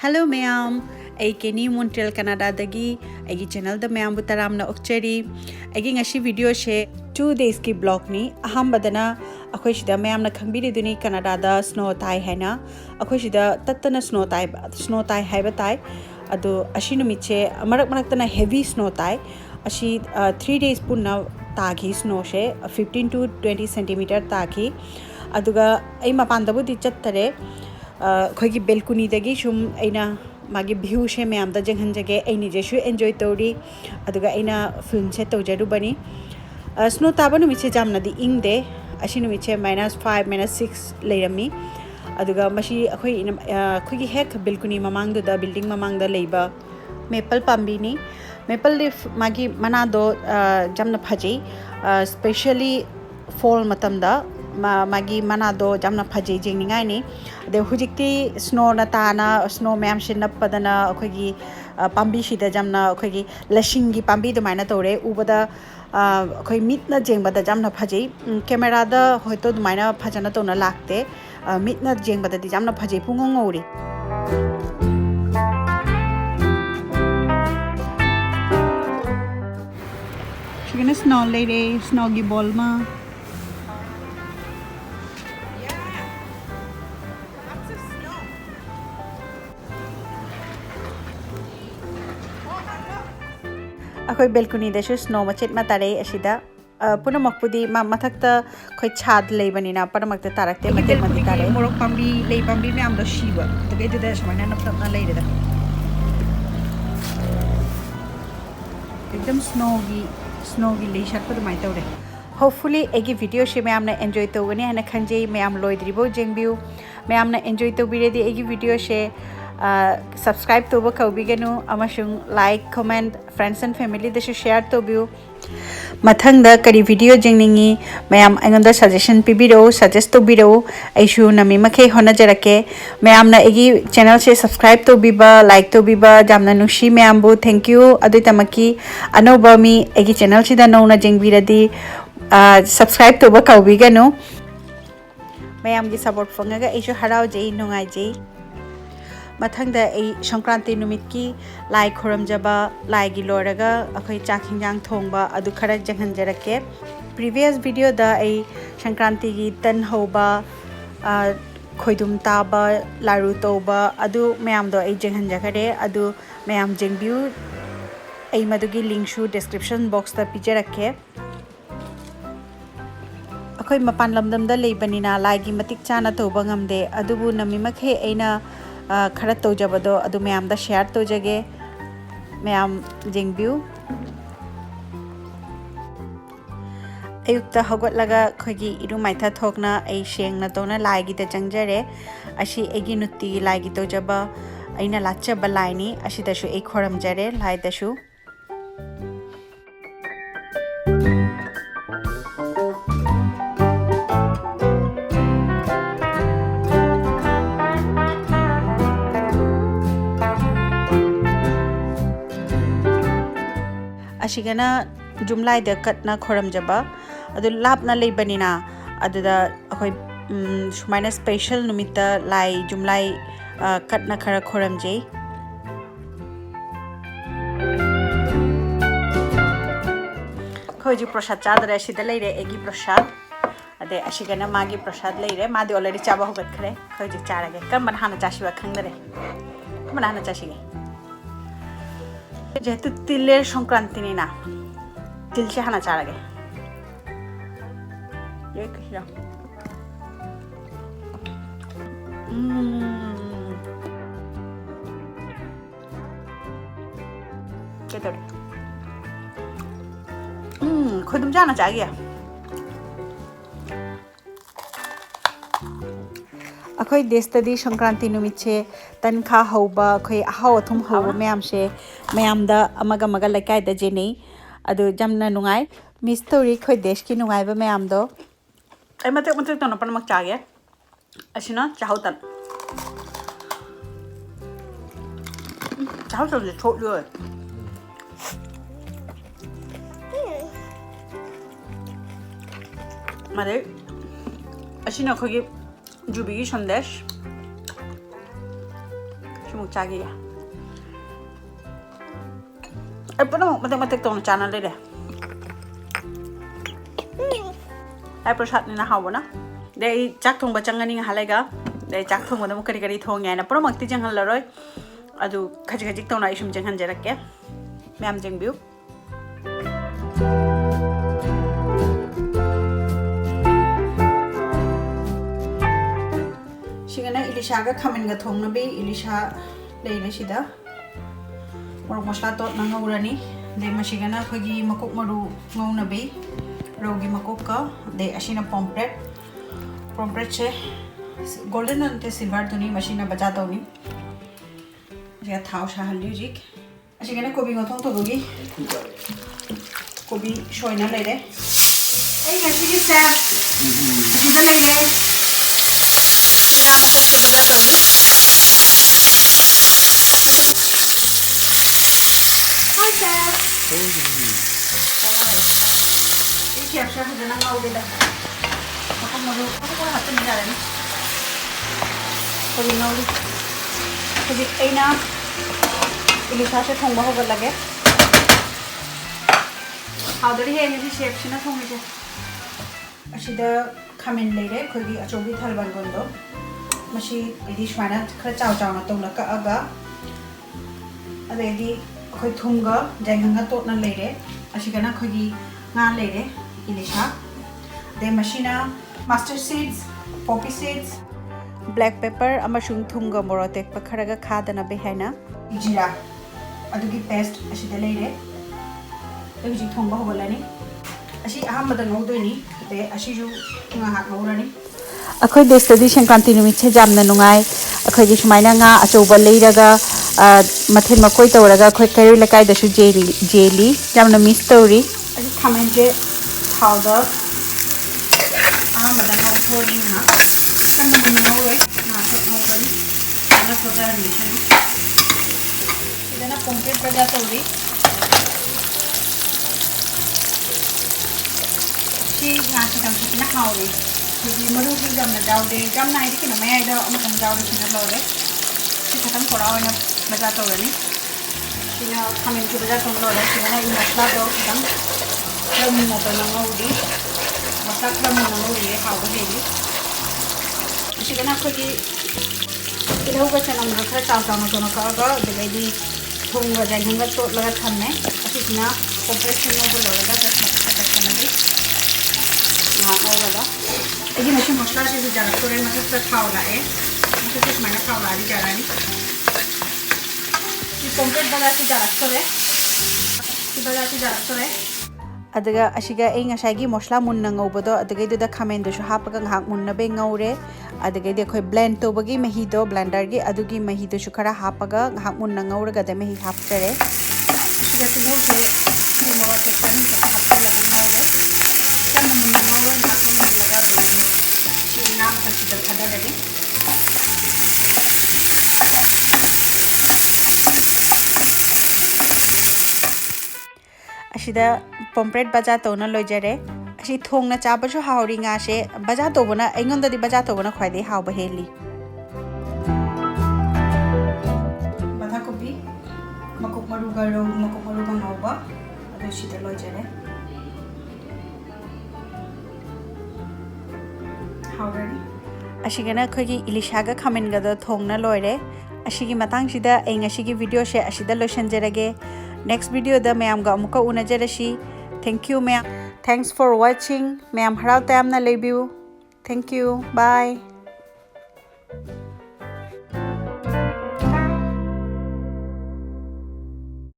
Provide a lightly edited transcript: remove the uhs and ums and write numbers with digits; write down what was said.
Hello ma'am, I Canny Montreal Canada dagi I channel the ma'am butaram na okcheri I ngashi video she 2 days ki blog ni aham badana akhoi shida ma'am na khangbiri duni Canada da snow tai haina akhoi shida tattana snow tai haiba tai adu ashi numiche marak tana heavy snow tai ashi 3 days punna tagi snow she 15 to 20 centimeter tagi aduga ai mapandabu di chattare खोगी balcony दगी शुम ऐना मागी view शे ma'am दा जंगहन जगे Anne जेशु enjoy तोरी अदुगा ऐना film से तोजरु बनी स्नो ताबा नुमिचे जामनादी इंगदे अशी नुमिचे -5 -6 लेरमी अदुगा मशी खोगी हेक बेलकुनी ममांग दा बिल्डिंग ममांग दा लेबा मेपल पाम्बीनी मेपल लीफ मागी मनादो जामना फजे स्पेशली फॉल मतमदा मागी मनादो जामना फजे जेंनिंगाई नि दे हुजिक्ति स्नो ना ताना स्नो मैम से नपदना अखोगी पाम्बी सिदा जामना अखोगी लशिंगी पाम्बी दुमाइना तोरे उबदा अखोई मिटना जेंबदा जामना फजे कैमरा दा होयतो दुमाइना फजना तोना लागते मिटना जेंबदा दि जामना फजे पुंगोंग ओरी शिगना स्नो लेरे स्नोगी बॉल मा अखोई बेलकुनी दशु स्नो मचेत मातारे अशिदा पुना मकपुदी मथक्ता खोई छाद लेबनिना परमक्ता तारक्ते मते मते तारे मोरक पाम्बी ले पाम्बी में आमदा शिवा तो के दुदा समाना नपतना लेरेदा एकदम स्नोगी ले शट पद माइ तौरे होपफुली एगी वीडियो शे में आमना एंजॉय तोगने हना खंजे में आम लोइद्रिबो जेंबिउ में आमना एंजॉय तोबिरेदी एगी वीडियो शे सब्सक्राइब तोबो कौबिगनु अमशुंग like comment friends and family दशु शेयर तोबिउ मथंगदा करी वीडियो जेंनिंगी मैम आइगोंदा सजेशन पिबिरो सजेस्ट तोबिरो आइशु नमी मखे होनाजरके मैम ना एगी चैनल से सब्सक्राइब तोबिबा लाइक तोबिबा जामना नुशी मैमबु थैंक यू अदुतमकी अनोबा मी एगी चैनल सिदा नौना जेंबिरदी सब्सक्राइब तोबा कौबिगनु मैम की सपोर्ट फंगगा आइशु हराव जेई नुंगाई जेई मथंगदा संक्रांति नुमित की लाई खोरमजबा लाई की लोरगा अखोई चाक हिंजांग थोंबा अदु खरक जंगहनजरके प्रीवियस वीडियो दा संक्रांति की तन होबा खोइदुम ताबा लारु तोबा अदु मैम दो जंगहनजखरे अदु मैम जेंबिउ मदुगी लिंक शु डिस्क्रिप्शन बॉक्स दा पिजरके अखोई मपान लमदम दा लेबनिना लाई की मतिक चाना तोबा ngamde अदुबु नमीमखे ऐना खरा तौजबदो अदु मैम दा शेयर तौजगे मैम जेंबिउ अयुक्ता हगोटलगा खोगी इरु माइथा थोकना ऐ शेंगना तोना लाइगी दा चंगजरे अशी एगी नुत्ती लाइगी तौजबा ऐना लाचबा लाइनी अशी दशु ए खोरमजरे लाई दशु अशिगना जुमलाई द कटना खोरमजबा अदु लापना लेबनिना अदुदा अखोई सुमाइना स्पेशल नुमिता लाई जुमलाई कटना खरा खोरमजे खोजी प्रसाद चादरे सिदा लेरे एगी प्रसाद अदे अशिगना मागी प्रसाद लेरे मादी ऑलरेडी चाबा होगत खरे खोजी चारागे कम हाना चाशिवा खंगदरे कम हाना चाशिगे जेहेतु तिलेर संक्रांति ना तिल से हाना चारागे ये किया खुद जाना चाहिए अखोई देशतदी संक्रांति नुमिचे तनखा हौबा अखोई अहाव अथुम हौबा मैम से मैम दा अमगा मगा लकाय दा जेनी अदु जमना नुंगाई मिस तोरी खोई देश की नुंगाइबा मैम दो ए मते तोना पनमक चागे असिना चाहौ तन चाहौ तो छोड़ लो मारे असिना खोगी जुबी संदेश Simuk chagi ya. Apa nama matek tong channel le. Ai prasad ni na hawo na. Dei chak thong ba changani halega. Dei chak thong ba mu kari thong ya na pro makti janghal laroi. Adu khajik tong na isum janghan jarakke. Ma'am jengbiu. Shigana Ilisha ga khamin ga thong na be Ilisha leile sida. Morok masla tot na ngaurani. De mashigana khogi makok maru ngau na be. Rogi makok ka de ashina pomfret. Pomfret che golden and silver tuni machine baja tawni. Jega thau sha halli jik. Ashigana kobi Ngauthong to bogi. Kobi shoina leire. Ei gashigi sab. Ashida leire. Ina makok se baja tawni. Hi sab. Chef chef jana ngau de da. Makok maru makok hat ni jare ni. Kobi ngau li. Kobi aina Ilisha se thong ba ho lage. Howdari he ni chef sina thong ni je. Ashida khamin leire kogi achobi thalban gondo. Mashi idi shwana khara chaw chaw na tong la ka aga. Adedi khoi thumga jainghanga tot na leire. Ashigana khogi nga leire Ilisha. De machina mustard seeds, poppy seeds, black pepper amashung thumga morotek pakharaga khadana behaina. Jira adugi paste ashida leire. Eji thongba hogalani. Ashi ahamada ngaudoini de ashiju nga hak ngaurani. Akhoi destadi Songkranti numit che jamna nungai. Akhoi gi sumaina nga achoba leiraga mathen makoi tawraga akhoi kari lakai da su jeli jamna miss tawri. Ashi khamen je powder ahamada ngaurani ha. Kan mun ngauroi nga thot ngaurani. Ana soda ni chani. Idana pomfret baja tawri. She nasi jam sa pinakaw ni. Hindi maruhi jam na daw de jam na hindi kinamaya ida amatang daw na sinalore. Si katang koraw na bajato ni. Sina kami ko bajato lore. Sina na imasla daw kitang kami na to ng udi. Masak kami ng udi hawa hili. Sina na ko di ilaw ka siya ng rakha chaw na to na kaaga. Dagay di kung wajay hanggat to lagat kami. Kasi sina compression mo ko lore. Tapos makasakat ka na di. Ini masih masla sih jalan sore masih terkau lah masih terus mana kau lah di jalan ini. Di pomfret bagai sih jalan sore, di bagai sih jalan sore. Adaga ashiga enga shagi masla munna ngau bodo adaga itu dah kamen dosu hapaga ngak munna be ngaure adaga dia koi blend to bagi mehi do blender gi adugi mehi dosu kara hapaga ngak munna ngaure gada mehi hap tere. Ashiga tu mau saya mau tekan kita hapar lagi ngaure. Kan munna ngaure nak kau laga do. Naam kasi khada lagi. Ashida pomfret baja to na lojare. Ashi thong na chaba jo hauri nga she baja to bona engon da di baja to bona khwai de haw ba heli. Bada kopi makok maru bang hawa ado shida lojare. Ashigana khogi Ilisha ga khamin ga da thongna loire ashigi matang sida enga shigi video she ashida lotion jerage next video da mayam ga amuka unajarashi. Thank you ma'am. Thanks for watching. Ma'am harau tam na lebiu. Thank you. Bye.